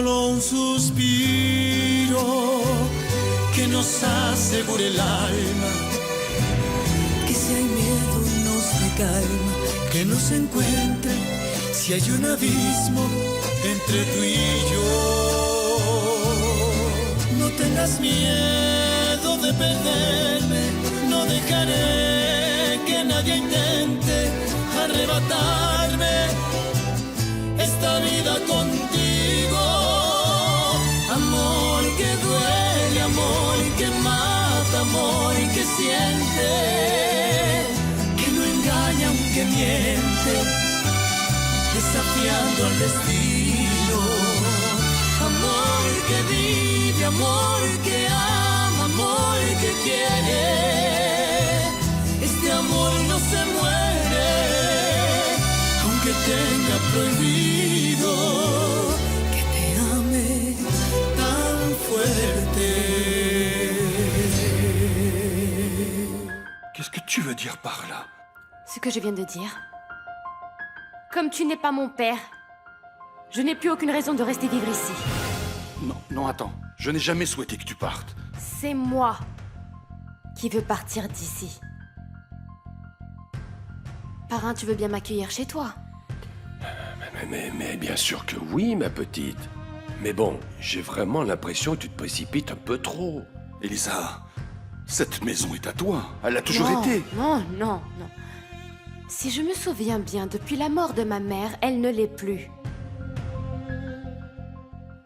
solo un suspiro que nos asegure el alma, que si hay miedo nos dé calma, que nos encuentre si hay un abismo entre tú y yo. No tengas miedo de perderme, no dejaré que nadie intente arrebatarme esta vida contigo. Amor que duele, amor que mata, amor que siente, que no engaña aunque miente, desafiando al destino. Amor que vive, amor que ama, amor que quiere. Este amor no se muere, aunque tenga prohibido que te ame tan fuerte. Qu'est-ce que tu veux dire par là? Ce que je viens de dire. Comme tu n'es pas mon père, je n'ai plus aucune raison de rester vivre ici. Non, non, attends. Je n'ai jamais souhaité que tu partes. C'est moi qui veux partir d'ici. Parrain, tu veux bien m'accueillir chez toi? Mais bien sûr que oui, ma petite. Mais bon, j'ai vraiment l'impression que tu te précipites un peu trop. Elisa, cette maison est à toi. Elle a toujours Non, été. Non, non, non. Si je me souviens bien, depuis la mort de ma mère, elle ne l'est plus.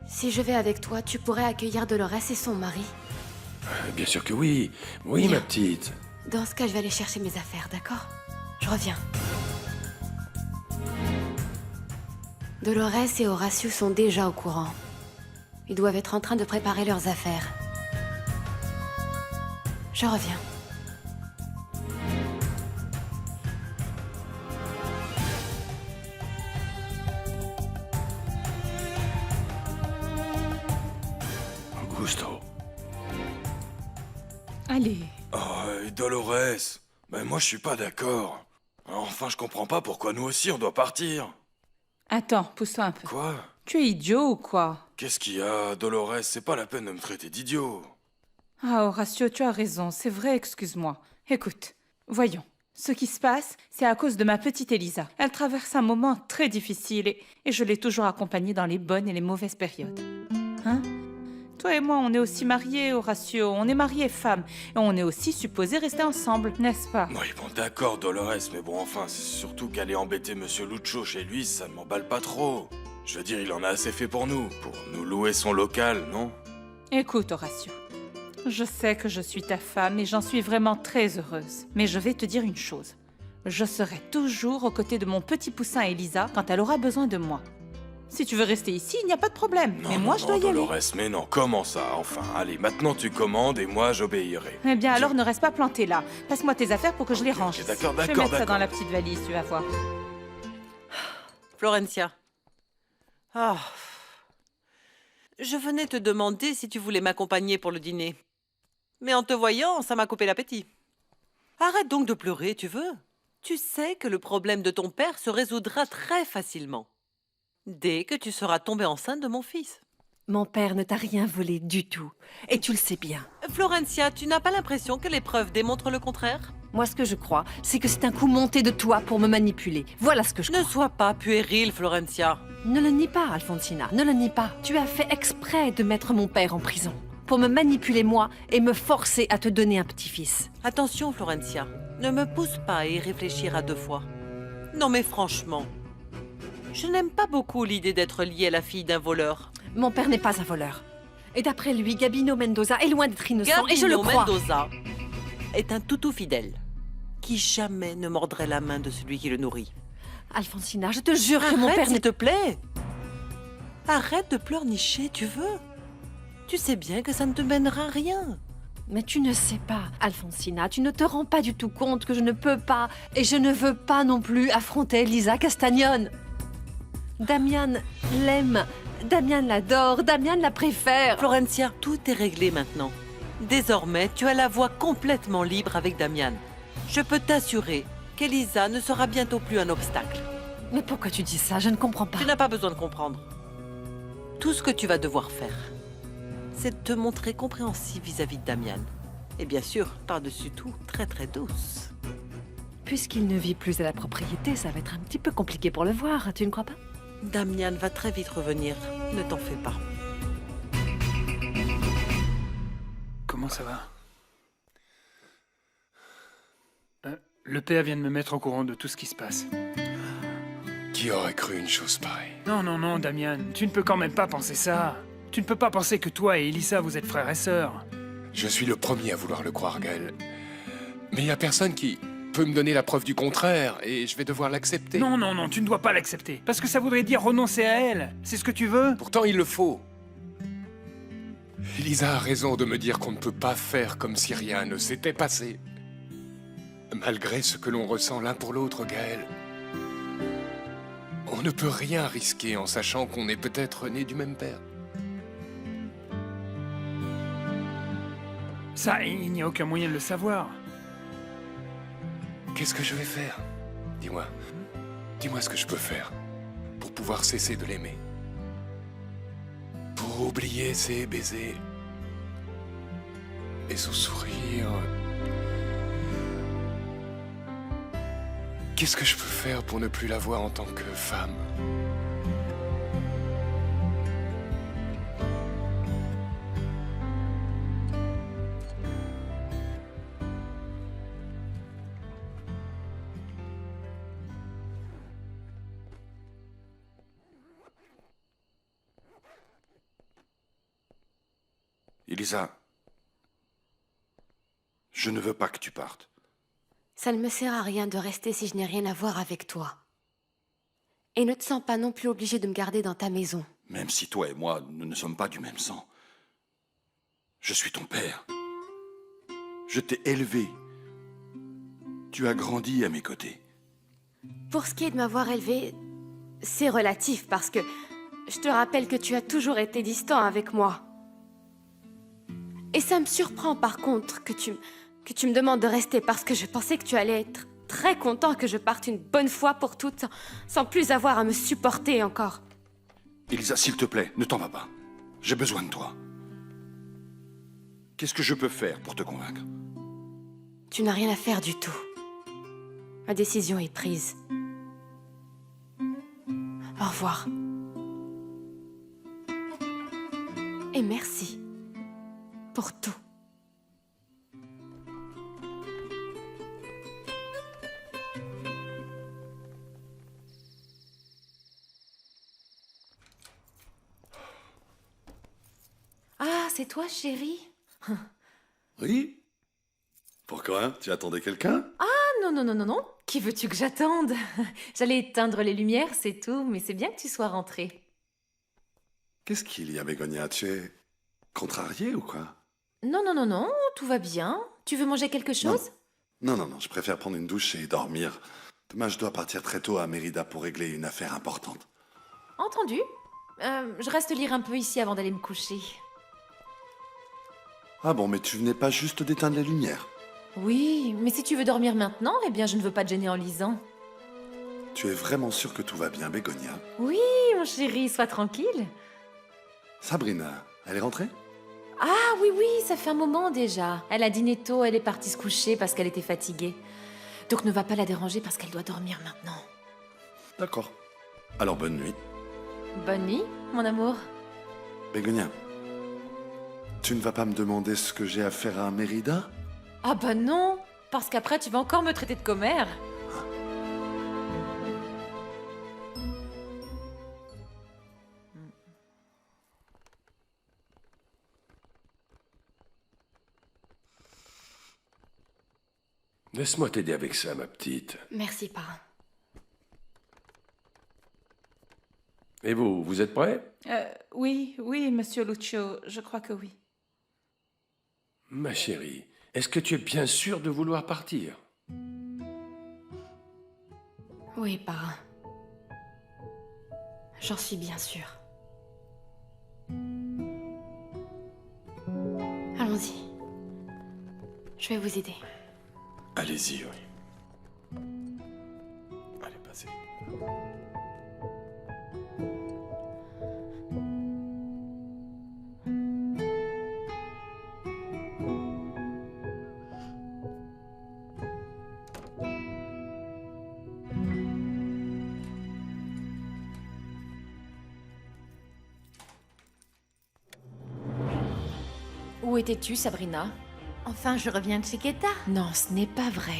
Si je vais avec toi, tu pourrais accueillir Dolores et son mari. Bien sûr que oui. Oui, Bien. ma petite. Dans ce cas, je vais aller chercher mes affaires, d'accord? Je reviens. Dolores et Horacio sont déjà au courant. Ils doivent être en train de préparer leurs affaires. Je reviens. Augusto. Allez. Oh, et Dolores. Ben moi je suis pas d'accord. Enfin, je comprends pas pourquoi nous aussi on doit partir. Attends, pousse-toi un peu. Quoi? Tu es idiot ou quoi? Qu'est-ce qu'il y a, Dolores? C'est pas la peine de me traiter d'idiot. Ah, Horacio, tu as raison, c'est vrai, excuse-moi. Écoute, voyons. Ce qui se passe, c'est à cause de ma petite Elisa. Elle traverse un moment très difficile et je l'ai toujours accompagnée dans les bonnes et les mauvaises périodes. Hein? Toi et moi, on est aussi mariés, Horacio. On est mariés femmes. Et on est aussi supposés rester ensemble, n'est-ce pas? Oui, bon, d'accord, Dolores, mais bon, enfin, c'est surtout qu'aller embêter Monsieur Lucho chez lui, ça ne m'emballe pas trop. Je veux dire, il en a assez fait pour nous louer son local, non? Écoute, Horacio. Je sais que je suis ta femme et j'en suis vraiment très heureuse. Mais je vais te dire une chose. Je serai toujours aux côtés de mon petit poussin Elisa quand elle aura besoin de moi. Si tu veux rester ici, il n'y a pas de problème. Non, mais moi, non, je dois non, y aller. Dolores, mais non, comment ça? Enfin, allez, maintenant tu commandes et moi j'obéirai. Eh bien, alors ne reste pas planté là. Passe-moi tes affaires pour que je les Ok, range. ok, d'accord, Je vais d'accord, mettre ça dans d'accord. la petite valise, tu vas voir. Florencia. Ah. Je venais te demander si tu voulais m'accompagner pour le dîner. Mais en te voyant, ça m'a coupé l'appétit. Arrête donc de pleurer, tu veux? Tu sais que le problème de ton père se résoudra très facilement. Dès que tu seras tombée enceinte de mon fils. Mon père ne t'a rien volé du tout. Et tu le sais bien. Florencia, tu n'as pas l'impression que les preuves démontrent le contraire? Moi, ce que je crois, c'est que c'est un coup monté de toi pour me manipuler. Voilà ce que je Ne crois. sois pas puérile, Florencia. Ne le nie pas, Alfonsina. Ne le nie pas. Tu as fait exprès de mettre mon père en prison. Pour me manipuler, moi, et me forcer à te donner un petit-fils. Attention, Florencia. Ne me pousse pas à y réfléchir à deux fois. Non, mais franchement, je n'aime pas beaucoup l'idée d'être liée à la fille d'un voleur. Mon père n'est pas un voleur. Et d'après lui, Gabino Mendoza est loin d'être innocent, et je le Gabino crois. Mendoza est un toutou fidèle qui jamais ne mordrait la main de celui qui le nourrit. Alfonsina, je te jure que mon Arrête, père s'il n'est... te plaît. Arrête de pleurnicher, tu veux. Tu sais bien que ça ne te mènera à rien. Mais tu ne sais pas, Alfonsina, tu ne te rends pas du tout compte que je ne peux pas, et je ne veux pas non plus affronter Lisa Castagnone. Damian l'aime, Damian l'adore, Damian la préfère. Florencia, tout est réglé maintenant. Désormais, tu as la voie complètement libre avec Damian. Je peux t'assurer qu'Elisa ne sera bientôt plus un obstacle. Mais pourquoi tu dis ça? Je ne comprends pas. Tu n'as pas besoin de comprendre. Tout ce que tu vas devoir faire, c'est de te montrer compréhensive vis-à-vis de Damian. Et bien sûr, par-dessus tout, très très douce. Puisqu'il ne vit plus à la propriété, ça va être un petit peu compliqué pour le voir, tu ne crois pas? Damian va très vite revenir, ne t'en fais pas. Comment ça va? Le père vient de me mettre au courant de tout ce qui se passe. Qui aurait cru une chose pareille? Non, non, non, Damian, tu ne peux quand même pas penser ça. Tu ne peux pas penser que toi et Elisa, vous êtes frères et sœurs. Je suis le premier à vouloir le croire, Gaël. Mais il n'y a personne qui peut me donner la preuve du contraire, et je vais devoir l'accepter. Non, non, non, tu ne dois pas l'accepter. Parce que ça voudrait dire renoncer à elle. C'est ce que tu veux? Pourtant, il le faut. Elisa a raison de me dire qu'on ne peut pas faire comme si rien ne s'était passé. Malgré ce que l'on ressent l'un pour l'autre, Gaël. On ne peut rien risquer en sachant qu'on est peut-être nés du même père. Ça, il n'y a aucun moyen de le savoir. Qu'est-ce que je vais faire? Dis-moi. Dis-moi ce que je peux faire pour pouvoir cesser de l'aimer. Pour oublier ses baisers et son sourire. Qu'est-ce que je peux faire pour ne plus la voir en tant que femme? Elisa, je ne veux pas que tu partes. Ça ne me sert à rien de rester si je n'ai rien à voir avec toi. Et ne te sens pas non plus obligé de me garder dans ta maison. Même si toi et moi, nous ne sommes pas du même sang. Je suis ton père. Je t'ai élevé. Tu as grandi à mes côtés. Pour ce qui est de m'avoir élevé, c'est relatif parce que je te rappelle que tu as toujours été distant avec moi. Et ça me surprend par contre que tu me demandes de rester parce que je pensais que tu allais être très content que je parte une bonne fois pour toutes sans plus avoir à me supporter encore. Elisa, s'il te plaît, ne t'en va pas. J'ai besoin de toi. Qu'est-ce que je peux faire pour te convaincre? Tu n'as rien à faire du tout. Ma décision est prise. Au revoir. Et merci pour tout. Ah, c'est toi, chérie? Oui? Pourquoi? Tu attendais quelqu'un? Ah, non, non, non, non, non. Qui veux-tu que j'attende? J'allais éteindre les lumières, c'est tout, mais c'est bien que tu sois rentrée. Qu'est-ce qu'il y a, Bégonia? Tu es contrariée ou quoi? Non, non, non, non, tout va bien. Tu veux manger quelque chose? Non, non, non, je préfère prendre une douche et dormir. Demain, je dois partir très tôt à Mérida pour régler une affaire importante. Entendu. Je reste lire un peu ici avant d'aller me coucher. Ah bon, mais tu venais pas juste d'éteindre les lumières? Oui, mais si tu veux dormir maintenant, eh bien, je ne veux pas te gêner en lisant. Tu es vraiment sûre que tout va bien, Bégonia? Oui, mon chéri, sois tranquille. Sabrina, elle est rentrée? Ah oui, oui, ça fait un moment déjà. Elle a dîné tôt, elle est partie se coucher parce qu'elle était fatiguée. Donc ne va pas la déranger parce qu'elle doit dormir maintenant. D'accord. Alors bonne nuit. Bonne nuit, mon amour. Bégonia, tu ne vas pas me demander ce que j'ai à faire à Mérida? Ah bah non, parce qu'après tu vas encore me traiter de commère. Laisse-moi t'aider avec ça, ma petite. Merci, parrain. Et vous, vous êtes prêts? Oui, oui, monsieur Lucio, je crois que oui. Ma chérie, est-ce que tu es bien sûre de vouloir partir? Oui, parrain. J'en suis bien sûre. Allons-y. Je vais vous aider. Allez-y, oui. Allez, passez. Où étais-tu, Sabrina? Enfin, je reviens de chez Keta. Non, ce n'est pas vrai.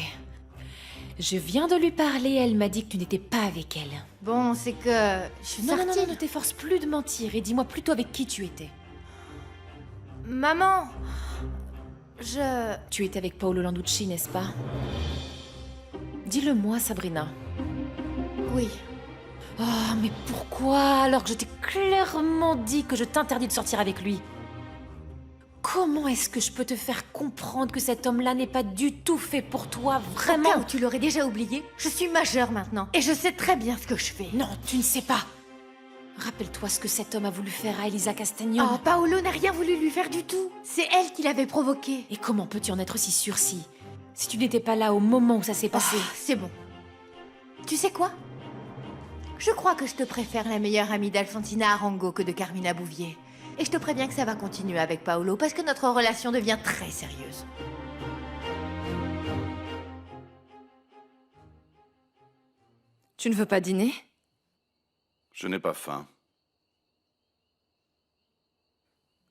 Je viens de lui parler, elle m'a dit que tu n'étais pas avec elle. Bon, c'est que... Je suis Non, sortie. ne t'efforce plus de mentir et dis-moi plutôt avec qui tu étais. Maman, Tu étais avec Paolo Landucci, n'est-ce pas? Dis-le-moi, Sabrina. Oui. Oh, mais pourquoi alors que je t'ai clairement dit que je t'interdis de sortir avec lui? Comment est-ce que je peux te faire comprendre que cet homme-là n'est pas du tout fait pour toi, vraiment? Au cas où tu l'aurais déjà oublié, je suis majeure maintenant. Et je sais très bien ce que je fais. Non, tu ne sais pas. Rappelle-toi ce que cet homme a voulu faire à Elisa Castagnone. Oh, Paolo n'a rien voulu lui faire du tout. C'est elle qui l'avait provoqué. Et comment peux-tu en être si sûre si tu n'étais pas là au moment où ça s'est passé? C'est bon. Tu sais quoi? Je crois que je te préfère la meilleure amie d'Alfonsina Arango que de Carmina Bouvier. Et je te préviens que ça va continuer avec Paolo parce que notre relation devient très sérieuse. Tu ne veux pas dîner? Je n'ai pas faim.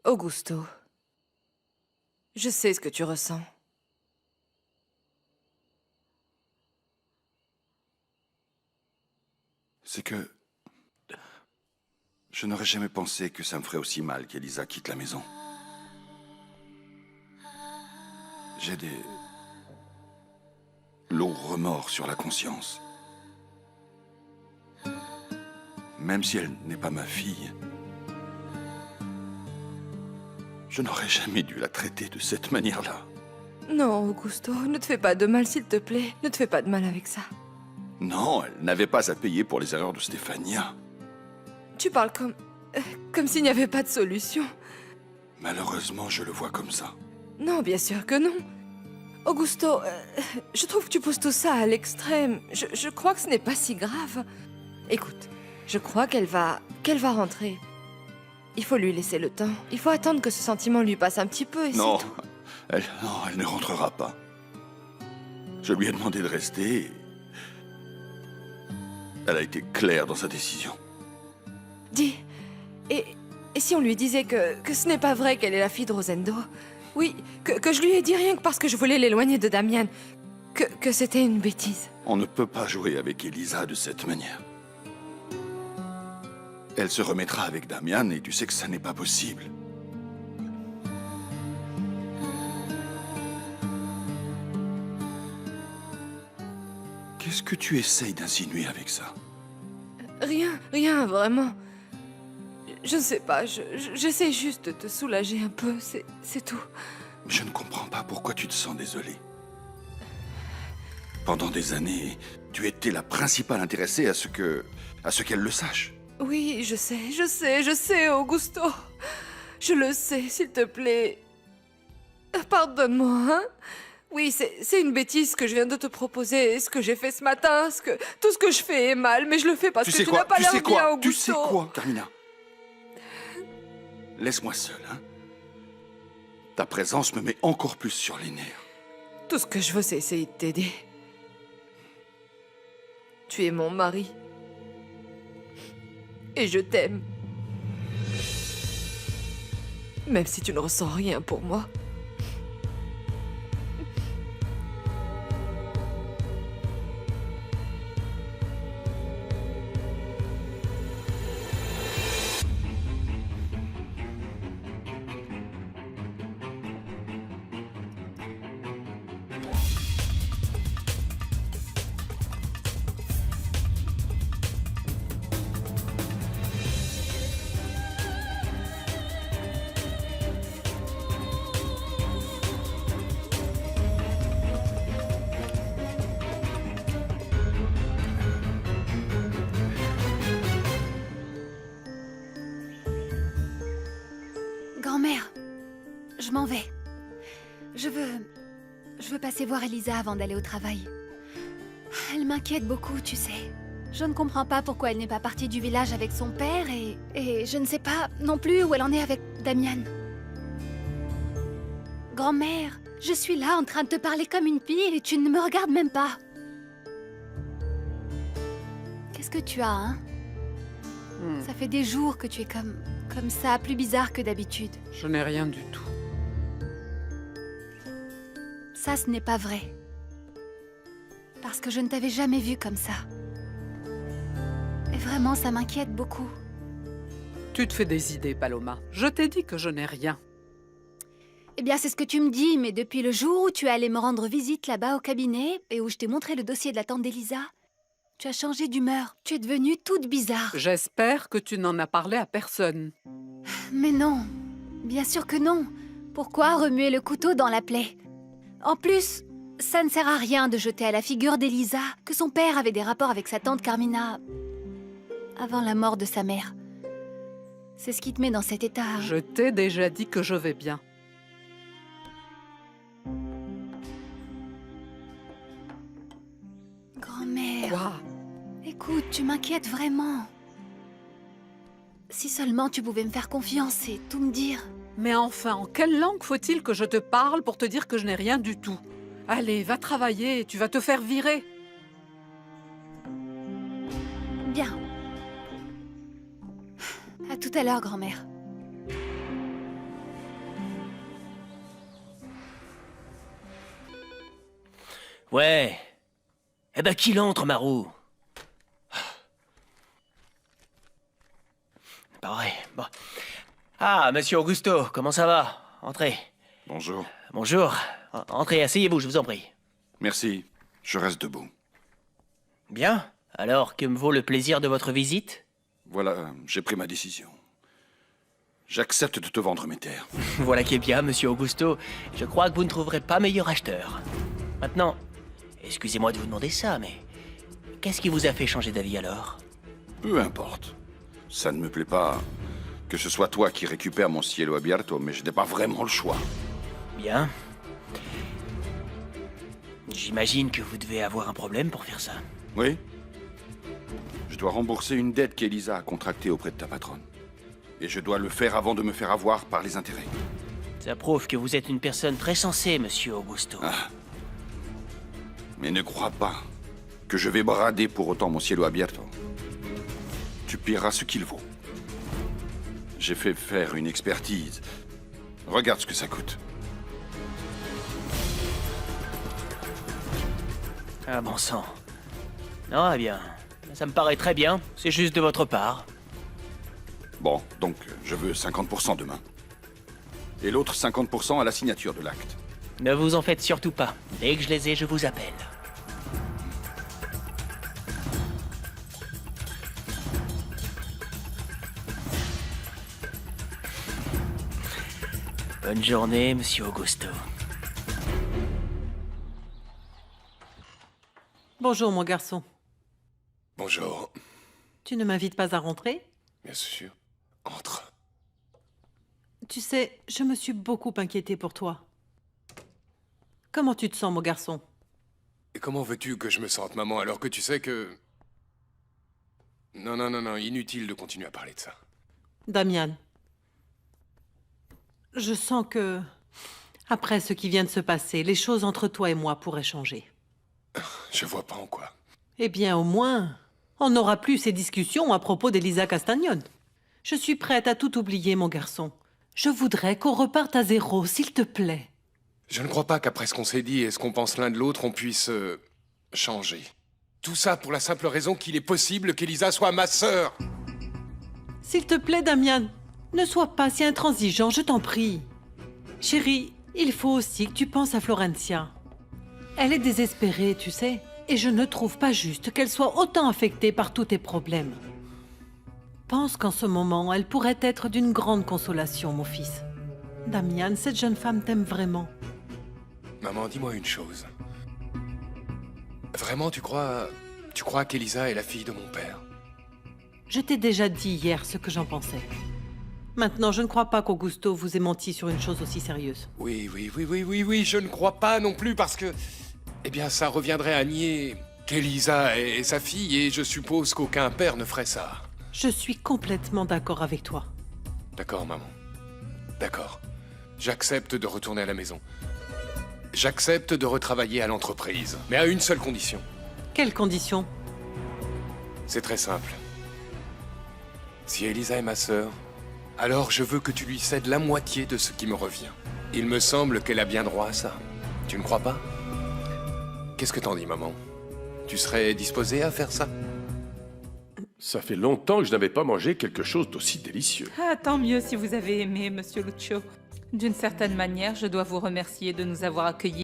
Augusto, je sais ce que tu ressens. C'est que... Je n'aurais jamais pensé que ça me ferait aussi mal qu'Elisa quitte la maison. J'ai des... lourds remords sur la conscience. Même si elle n'est pas ma fille, je n'aurais jamais dû la traiter de cette manière-là. Non, Augusto, ne te fais pas de mal, s'il te plaît. Ne te fais pas de mal avec ça. Non, elle n'avait pas à payer pour les erreurs de Stéphania. Tu parles comme s'il n'y avait pas de solution. Malheureusement, je le vois comme ça. Non, bien sûr que non. Augusto, je trouve que tu pousses tout ça à l'extrême. Je crois que ce n'est pas si grave. Écoute, je crois qu'elle va rentrer. Il faut lui laisser le temps. Il faut attendre que ce sentiment lui passe un petit peu et Non, c'est tout. elle ne rentrera pas. Je lui ai demandé de rester. Elle a été claire dans sa décision. Dis, et si on lui disait que ce n'est pas vrai qu'elle est la fille de Rosendo? Oui, que je lui ai dit rien que parce que je voulais l'éloigner de Damian. Que c'était une bêtise. On ne peut pas jouer avec Elisa de cette manière. Elle se remettra avec Damian et tu sais que ça n'est pas possible. Qu'est-ce que tu essayes d'insinuer avec ça? Rien, vraiment. Je ne sais pas, j'essaie juste de te soulager un peu, c'est tout. Je ne comprends pas pourquoi tu te sens désolé. Pendant des années, tu étais la principale intéressée à ce qu'elle le sache. Oui, je sais, Augusto. Je le sais, s'il te plaît. Pardonne-moi, hein? Oui, c'est une bêtise que je viens de te proposer, ce que j'ai fait ce matin, tout ce que je fais est mal, mais je le fais parce que tu n'as pas l'air bien, Augusto. Tu sais quoi, Carmina? Laisse-moi seul, hein? Ta présence me met encore plus sur les nerfs. Tout ce que je veux, c'est essayer de t'aider. Tu es mon mari. Et je t'aime. Même si tu ne ressens rien pour moi. Grand-mère, je m'en vais. Je veux passer voir Elisa avant d'aller au travail. Elle m'inquiète beaucoup, tu sais. Je ne comprends pas pourquoi elle n'est pas partie du village avec son père et je ne sais pas non plus où elle en est avec Damian. Grand-mère, je suis là en train de te parler comme une fille et tu ne me regardes même pas. Qu'est-ce que tu as, hein? Ça fait des jours que tu es comme ça, plus bizarre que d'habitude. Je n'ai rien du tout. Ça, ce n'est pas vrai. Parce que je ne t'avais jamais vu comme ça. Et vraiment, ça m'inquiète beaucoup. Tu te fais des idées, Paloma. Je t'ai dit que je n'ai rien. Eh bien, c'est ce que tu me dis, mais depuis le jour où tu es allé me rendre visite là-bas au cabinet et où je t'ai montré le dossier de la tante d'Elisa, tu as changé d'humeur. Tu es devenue toute bizarre. J'espère que tu n'en as parlé à personne. Mais non, bien sûr que non. Pourquoi remuer le couteau dans la plaie? En plus, ça ne sert à rien de jeter à la figure d'Elisa que son père avait des rapports avec sa tante Carmina avant la mort de sa mère. C'est ce qui te met dans cet état. Je t'ai déjà dit que je vais bien. Grand-mère. Quoi? Écoute, tu m'inquiètes vraiment. Si seulement tu pouvais me faire confiance et tout me dire. Mais enfin, en quelle langue faut-il que je te parle pour te dire que je n'ai rien du tout? Allez, va travailler, tu vas te faire virer. Bien. À tout à l'heure, grand-mère. Ouais. Eh ben, qu'il entre, Marou. Pareil, bon. Ah, monsieur Augusto, comment ça va? Entrez. Bonjour. Bonjour. Entrez, asseyez-vous, je vous en prie. Merci, je reste debout. Bien. Alors, que me vaut le plaisir de votre visite? Voilà, j'ai pris ma décision. J'accepte de te vendre mes terres. Voilà qui est bien, monsieur Augusto. Je crois que vous ne trouverez pas meilleur acheteur. Maintenant, excusez-moi de vous demander ça, mais qu'est-ce qui vous a fait changer d'avis alors? Peu importe. Ça ne me plaît pas que ce soit toi qui récupères mon cielo abierto, mais je n'ai pas vraiment le choix. Bien. J'imagine que vous devez avoir un problème pour faire ça. Oui. Je dois rembourser une dette qu'Elisa a contractée auprès de ta patronne. Et je dois le faire avant de me faire avoir par les intérêts. Ça prouve que vous êtes une personne très sensée, monsieur Augusto. Ah. Mais ne crois pas que je vais brader pour autant mon cielo abierto. Tu paieras ce qu'il vaut. J'ai fait faire une expertise. Regarde ce que ça coûte. Ah bon sang. Non, eh bien, ça me paraît très bien. C'est juste de votre part. Bon, donc je veux 50% demain. Et l'autre 50% à la signature de l'acte. Ne vous en faites surtout pas. Dès que je les ai, je vous appelle. Bonne journée, monsieur Augusto. Bonjour, mon garçon. Bonjour. Tu ne m'invites pas à rentrer? Bien sûr. Entre. Tu sais, je me suis beaucoup inquiétée pour toi. Comment tu te sens, mon garçon? Et comment veux-tu que je me sente, maman, alors que tu sais que... Non, inutile de continuer à parler de ça. Damian, je sens que, après ce qui vient de se passer, les choses entre toi et moi pourraient changer. Je vois pas en quoi. Eh bien, au moins, on n'aura plus ces discussions à propos d'Elisa Castagnon. Je suis prête à tout oublier, mon garçon. Je voudrais qu'on reparte à zéro, s'il te plaît. Je ne crois pas qu'après ce qu'on s'est dit et ce qu'on pense l'un de l'autre, on puisse... changer. Tout ça pour la simple raison qu'il est possible qu'Elisa soit ma sœur. S'il te plaît, Damian, ne sois pas si intransigeant, je t'en prie. Chérie, il faut aussi que tu penses à Florencia. Elle est désespérée, tu sais, et je ne trouve pas juste qu'elle soit autant affectée par tous tes problèmes. Pense qu'en ce moment, elle pourrait être d'une grande consolation, mon fils. Damian, cette jeune femme t'aime vraiment. Maman, dis-moi une chose. Vraiment, tu crois qu'Elisa est la fille de mon père? Je t'ai déjà dit hier ce que j'en pensais. Maintenant, je ne crois pas qu'Augusto vous ait menti sur une chose aussi sérieuse. Oui, je ne crois pas non plus parce que... Eh bien, ça reviendrait à nier qu'Elisa est sa fille et je suppose qu'aucun père ne ferait ça. Je suis complètement d'accord avec toi. D'accord, maman. D'accord. J'accepte de retourner à la maison. J'accepte de retravailler à l'entreprise, mais à une seule condition. Quelle condition? C'est très simple. Si Elisa est ma sœur, alors je veux que tu lui cèdes la moitié de ce qui me revient. Il me semble qu'elle a bien droit à ça. Tu ne crois pas? Qu'est-ce que t'en dis, maman? Tu serais disposée à faire ça? Ça fait longtemps que je n'avais pas mangé quelque chose d'aussi délicieux. Ah, tant mieux si vous avez aimé, monsieur Lucio. D'une certaine manière, je dois vous remercier de nous avoir accueillis